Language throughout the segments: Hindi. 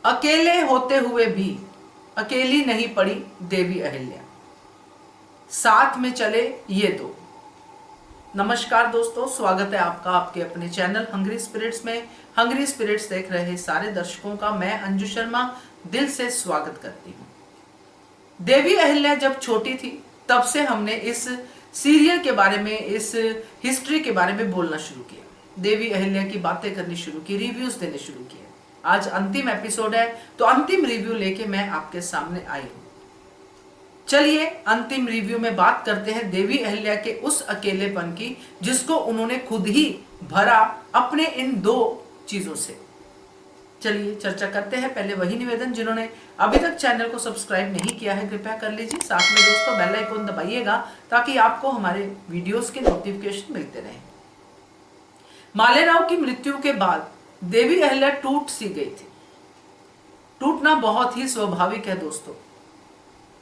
अकेले होते हुए भी अकेली नहीं पड़ी देवी अहिल्या, साथ में चले ये दो। नमस्कार दोस्तों, स्वागत है आपका आपके अपने चैनल हंग्री स्पिरिट्स में। हंग्री स्पिरिट्स देख रहे सारे दर्शकों का मैं अंजू शर्मा दिल से स्वागत करती हूँ। देवी अहिल्या जब छोटी थी तब से हमने इस सीरियल के बारे में, इस हिस्ट्री के बारे में बोलना शुरू किया। देवी अहिल्या की बातें करनी शुरू की, रिव्यूज देने शुरू किए। आज अंतिम एपिसोड है तो अंतिम रिव्यू लेके मैं आपके सामने आई हूं। चलिए अंतिम रिव्यू में बात करते हैं देवी अहिल्या के उस अकेलेपन की जिसको उन्होंने खुद ही भरा अपने इन दो चीजों से। चलिए चर्चा करते हैं। पहले वही निवेदन, जिन्होंने अभी तक चैनल को सब्सक्राइब नहीं किया है कृपया कर लीजिए। साथ में दोस्तों बेल आइकन दबाइएगा ताकि आपको हमारे वीडियोस के नोटिफिकेशन मिलते रहे। मालेराव की मृत्यु के बाद देवी अहिल्या टूट सी गई थी। टूटना बहुत ही स्वाभाविक है दोस्तों,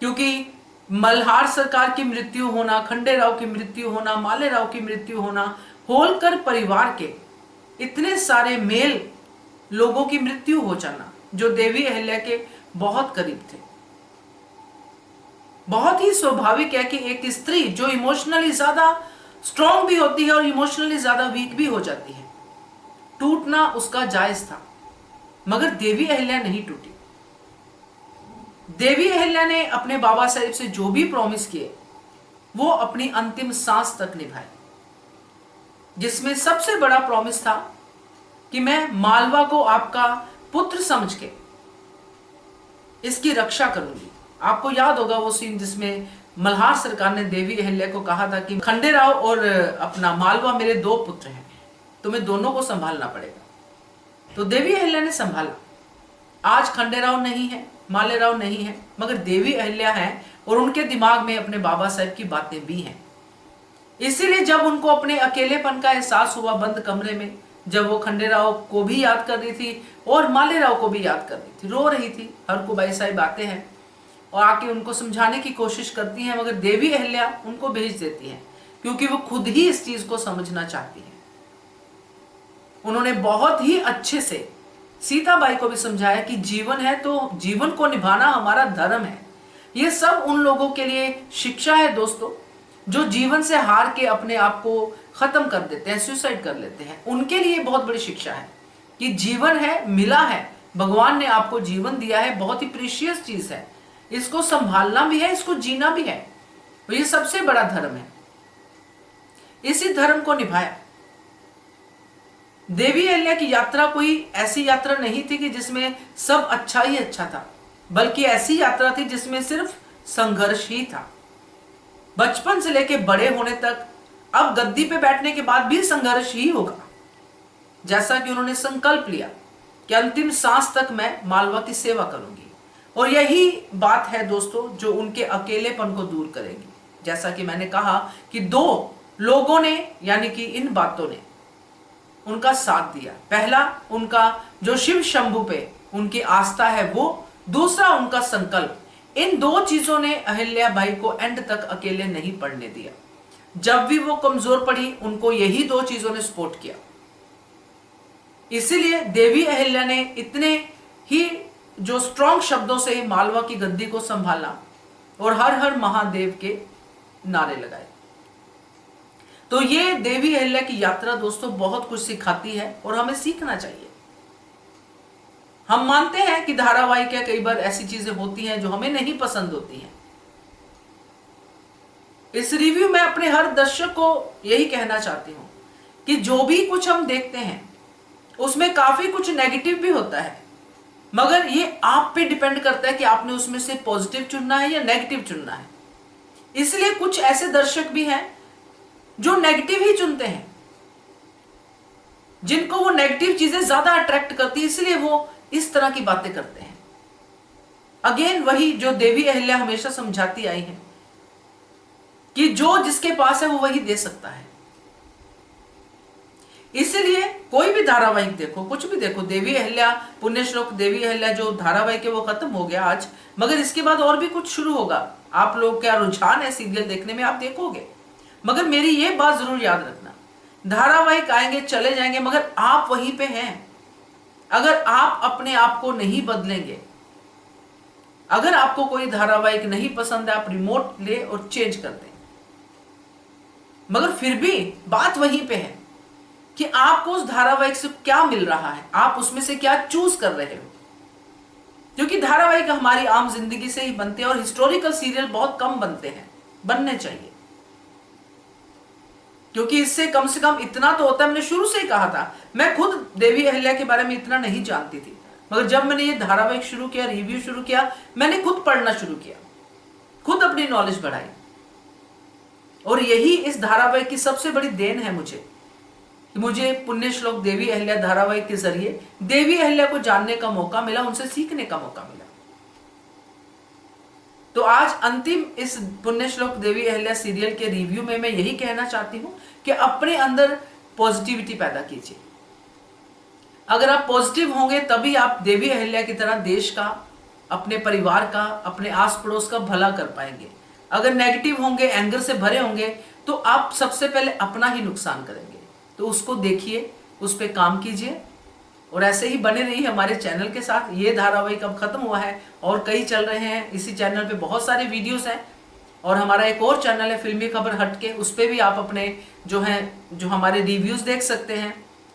क्योंकि मल्हार सरकार की मृत्यु होना, खंडेराव की मृत्यु होना, मालेराव की मृत्यु होना, होलकर परिवार के इतने सारे मेल लोगों की मृत्यु हो जाना जो देवी अहिल्या के बहुत करीब थे। बहुत ही स्वाभाविक है कि एक स्त्री जो इमोशनली ज्यादा स्ट्रांग भी होती है और इमोशनली ज्यादा वीक भी हो जाती है, टूटना उसका जायज था। मगर देवी अहिल्या नहीं टूटी। देवी अहिल्या ने अपने बाबा साहेब से जो भी प्रॉमिस किए वो अपनी अंतिम सांस तक निभाए, जिसमें सबसे बड़ा प्रॉमिस था कि मैं मालवा को आपका पुत्र समझ के इसकी रक्षा करूंगी। आपको याद होगा वो सीन जिसमें मल्हार सरकार ने देवी अहिल्या को कहा था कि खंडेराव और अपना मालवा मेरे दो पुत्र हैं, तुम्हें दोनों को संभालना पड़ेगा। तो देवी अहिल्या ने संभाला। आज खंडेराव नहीं है, मालेराव नहीं है, मगर देवी अहिल्या है और उनके दिमाग में अपने बाबा साहब की बातें भी हैं। इसीलिए जब उनको अपने अकेलेपन का एहसास हुआ बंद कमरे में, जब वो खंडेराव को भी याद कर रही थी और मालेराव को भी याद कर रही थी, रो रही थी। हरकुबाई साहिब आते हैं और आके उनको समझाने की कोशिश करती हैं, मगर देवी अहिल्या उनको भेज देती हैं क्योंकि वो खुद ही इस चीज को समझना चाहती है। उन्होंने बहुत ही अच्छे से सीताबाई को भी समझाया कि जीवन है तो जीवन को निभाना हमारा धर्म है। ये सब उन लोगों के लिए शिक्षा है दोस्तों जो जीवन से हार के अपने आप को खत्म कर देते हैं, सुसाइड कर लेते हैं। उनके लिए बहुत बड़ी शिक्षा है कि जीवन है, मिला है, भगवान ने आपको जीवन दिया है, बहुत ही प्रीशियस चीज है, इसको संभालना भी है, इसको जीना भी है। तो ये सबसे बड़ा धर्म है। इसी धर्म को निभाया। देवी अहिल्या की यात्रा कोई ऐसी यात्रा नहीं थी कि जिसमें सब अच्छा ही अच्छा था, बल्कि ऐसी यात्रा थी जिसमें सिर्फ संघर्ष ही था। बचपन से लेके बड़े होने तक, अब गद्दी पे बैठने के बाद भी संघर्ष ही होगा। जैसा कि उन्होंने संकल्प लिया कि अंतिम सांस तक मैं मालवा की सेवा करूंगी, और यही बात है दोस्तों जो उनके अकेलेपन को दूर करेगी। जैसा कि मैंने कहा कि दो लोगों ने, यानी कि इन बातों ने उनका साथ दिया। पहला उनका जो शिव शंभु पे उनकी आस्था है वो, दूसरा उनका संकल्प। इन दो चीजों ने अहिल्या बाई को एंड तक अकेले नहीं पड़ने दिया। जब भी वो कमजोर पड़ी उनको यही दो चीजों ने सपोर्ट किया। इसीलिए देवी अहिल्या ने इतने ही जो स्ट्रॉन्ग शब्दों से मालवा की गद्दी को संभाला और हर हर महादेव के नारे लगाए। तो ये देवी अहिल्या की यात्रा दोस्तों बहुत कुछ सिखाती है और हमें सीखना चाहिए। हम मानते हैं कि धारावाहिक कई बार ऐसी चीजें होती हैं जो हमें नहीं पसंद होती हैं। इस रिव्यू में अपने हर दर्शक को यही कहना चाहती हूं कि जो भी कुछ हम देखते हैं उसमें काफी कुछ नेगेटिव भी होता है, मगर ये आप पे डिपेंड करता है कि आपने उसमें से पॉजिटिव चुनना है या नेगेटिव चुनना है। इसलिए कुछ ऐसे दर्शक भी हैं जो नेगेटिव ही चुनते हैं, जिनको वो नेगेटिव चीजें ज्यादा अट्रैक्ट करती है, इसलिए वो इस तरह की बातें करते हैं। अगेन वही जो देवी अहिल्या हमेशा समझाती आई है कि जो जिसके पास है वो वही दे सकता है। इसलिए कोई भी धारावाहिक देखो, कुछ भी देखो, देवी अहिल्या, पुण्य श्लोक देवी अहिल्या जो धारावाहिक है वो खत्म हो गया आज, मगर इसके बाद और भी कुछ शुरू होगा। आप लोग क्या रुझान है सीरियल देखने में, आप देखोगे। मगर मेरी ये बात जरूर याद रखना, धारावाहिक आएंगे चले जाएंगे, मगर आप वहीं पे हैं। अगर आप अपने आप को नहीं बदलेंगे, अगर आपको कोई धारावाहिक नहीं पसंद है, आप रिमोट ले और चेंज कर दें। मगर फिर भी बात वहीं पे है कि आपको उस धारावाहिक से क्या मिल रहा है, आप उसमें से क्या चूज कर रहे हो। क्योंकि धारावाहिक हमारी आम जिंदगी से ही बनते हैं और हिस्टोरिकल सीरियल बहुत कम बनते हैं, बनने चाहिए। क्योंकि इससे कम से कम इतना तो होता है, मैंने शुरू से ही कहा था, मैं खुद देवी अहिल्या के बारे में इतना नहीं जानती थी, मगर जब मैंने ये धारावाहिक शुरू किया, रिव्यू शुरू किया, मैंने खुद पढ़ना शुरू किया, खुद अपनी नॉलेज बढ़ाई। और यही इस धारावाहिक की सबसे बड़ी देन है मुझे पुण्य श्लोक देवी अहिल्या धारावाहिक के जरिए देवी अहिल्या को जानने का मौका मिला, उनसे सीखने का मौका मिला। तो आज अंतिम इस पुण्य श्लोक देवी अहिल्या सीरियल के रिव्यू में मैं यही कहना चाहती हूं कि अपने अंदर पॉजिटिविटी पैदा कीजिए। अगर आप पॉजिटिव होंगे तभी आप देवी अहिल्या की तरह देश का, अपने परिवार का, अपने आस पड़ोस का भला कर पाएंगे। अगर नेगेटिव होंगे, एंगर से भरे होंगे, तो आप सबसे पहले अपना ही नुकसान करेंगे। तो उसको देखिए, उस पर काम कीजिए और ऐसे ही बने रहिए हमारे चैनल के साथ। ये धारावाहिक अब खत्म हुआ है और कई चल रहे हैं। इसी चैनल पे बहुत सारे वीडियोस हैं और हमारा एक और चैनल है फिल्मी खबर हटके, उस पर भी आप अपने जो हमारे रिव्यूज देख सकते हैं।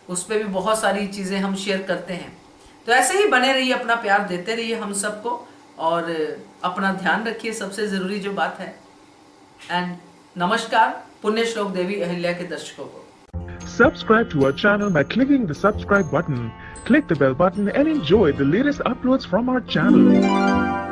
उस पर भी बहुत सारी चीज़ें हम शेयर करते हैं। तो ऐसे ही बने रहिए, अपना प्यार देते रहिए हम सबको और अपना ध्यान रखिए, सबसे ज़रूरी जो बात है। एंड नमस्कार पुण्य श्लोक देवी अहिल्या के दर्शकों को। Subscribe to our channel by clicking the subscribe button. Click the bell button and enjoy the latest uploads from our channel.